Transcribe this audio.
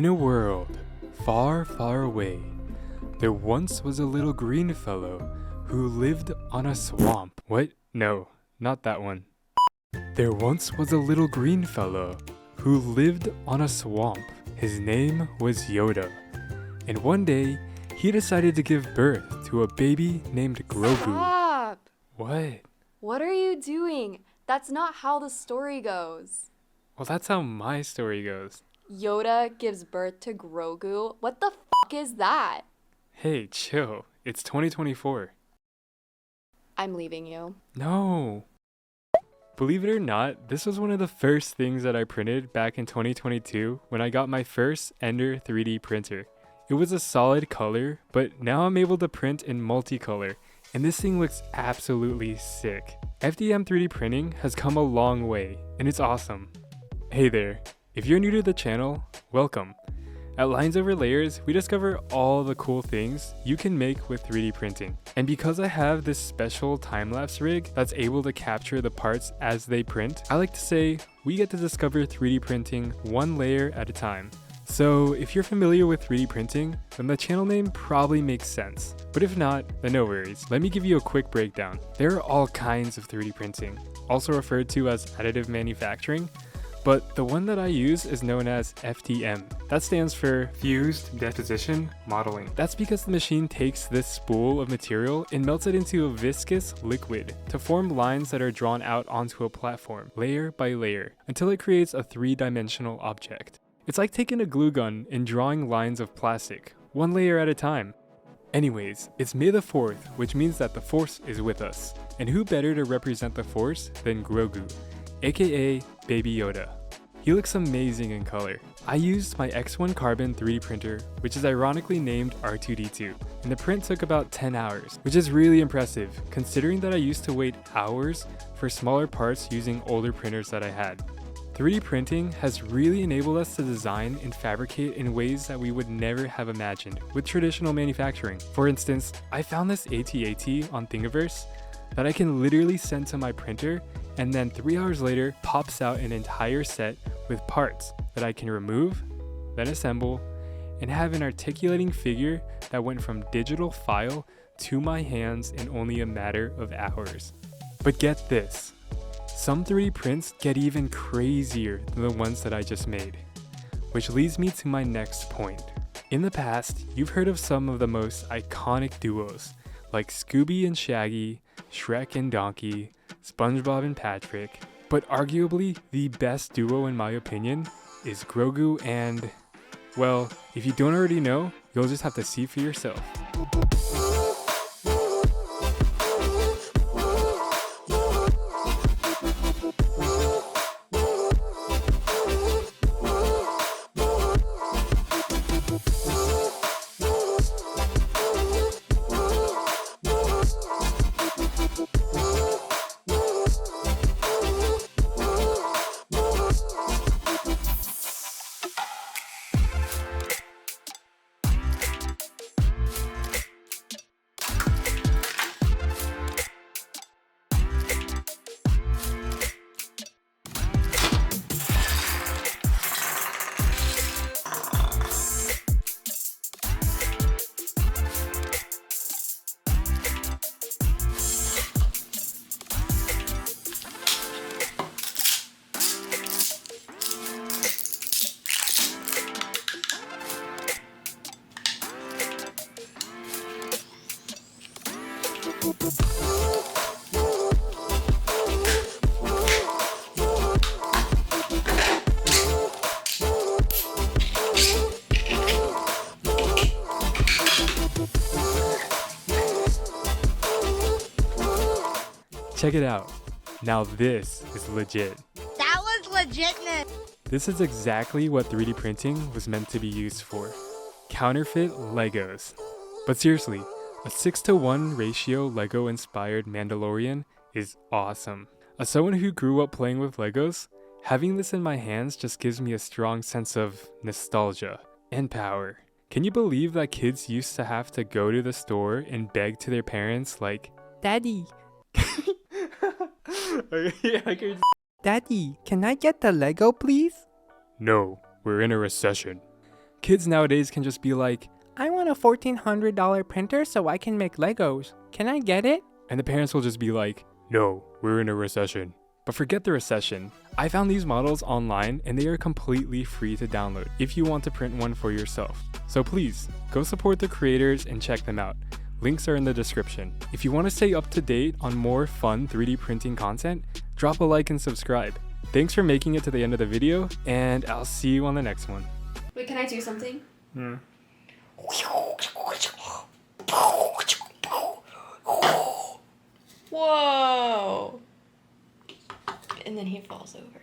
In a world far, far away, there once was a little green fellow who lived on a swamp. What? No, not that one. There once was a little green fellow who lived on a swamp. His name was Yoda. And one day, he decided to give birth to a baby named Grogu. Stop! What? What are you doing? That's not how the story goes. Well, that's how my story goes. Yoda gives birth to Grogu? What the fuck is that? Hey, chill. It's 2024. I'm leaving you. No. Believe it or not, this was one of the first things that I printed back in 2022 when I got my first Ender 3D printer. It was a solid color, but now I'm able to print in multicolor, and this thing looks absolutely sick. FDM 3D printing has come a long way, and it's awesome. Hey there, if you're new to the channel, welcome. At Lines Over Layers, we discover all the cool things you can make with 3D printing. And because I have this special time-lapse rig that's able to capture the parts as they print, I like to say we get to discover 3D printing one layer at a time. So if you're familiar with 3D printing, then the channel name probably makes sense. But if not, then no worries. Let me give you a quick breakdown. There are all kinds of 3D printing, also referred to as additive manufacturing, but the one that I use is known as FDM. That stands for Fused Deposition Modeling. That's because the machine takes this spool of material and melts it into a viscous liquid to form lines that are drawn out onto a platform, layer by layer, until it creates a three-dimensional object. It's like taking a glue gun and drawing lines of plastic, one layer at a time. Anyways, it's May the 4th, which means that the Force is with us. And who better to represent the Force than Grogu, aka Baby Yoda. He looks amazing in color. I used my X1 Carbon 3D printer, which is ironically named R2D2, and the print took about 10 hours, which is really impressive considering that I used to wait hours for smaller parts using older printers that I had. 3D printing has really enabled us to design and fabricate in ways that we would never have imagined with traditional manufacturing. For instance, I found this AT-AT on Thingiverse that I can literally send to my printer, and then 3 hours later pops out an entire set with parts that I can remove, then assemble, and have an articulating figure that went from digital file to my hands in only a matter of hours. But get this, some 3D prints get even crazier than the ones that I just made, which leads me to my next point. In the past, you've heard of some of the most iconic duos, like Scooby and Shaggy, Shrek and Donkey, SpongeBob and Patrick, but arguably the best duo in my opinion is Grogu and, well, if you don't already know, you'll just have to see for yourself. Check it out. Now this is legit. That was legitness. This is exactly what 3D printing was meant to be used for. Counterfeit Legos. But seriously, a 6:1 ratio Lego inspired Mandalorian is awesome. As someone who grew up playing with Legos, having this in my hands just gives me a strong sense of nostalgia and power. Can you believe that kids used to have to go to the store and beg to their parents like, "Daddy, Daddy, can I get the Lego please?" No, we're in a recession. Kids nowadays can just be like, I want a $1,400 printer so I can make Legos. Can I get it? and the parents will just be like, no, we're in a recession. But forget the recession. I found these models online and they are completely free to download if you want to print one for yourself. So please, go support the creators and check them out. Links are in the description. If you want to stay up to date on more fun 3D printing content, drop a like and subscribe. Thanks for making it to the end of the video, and I'll see you on the next one. Wait, can I do something? Whoa! And then he falls over.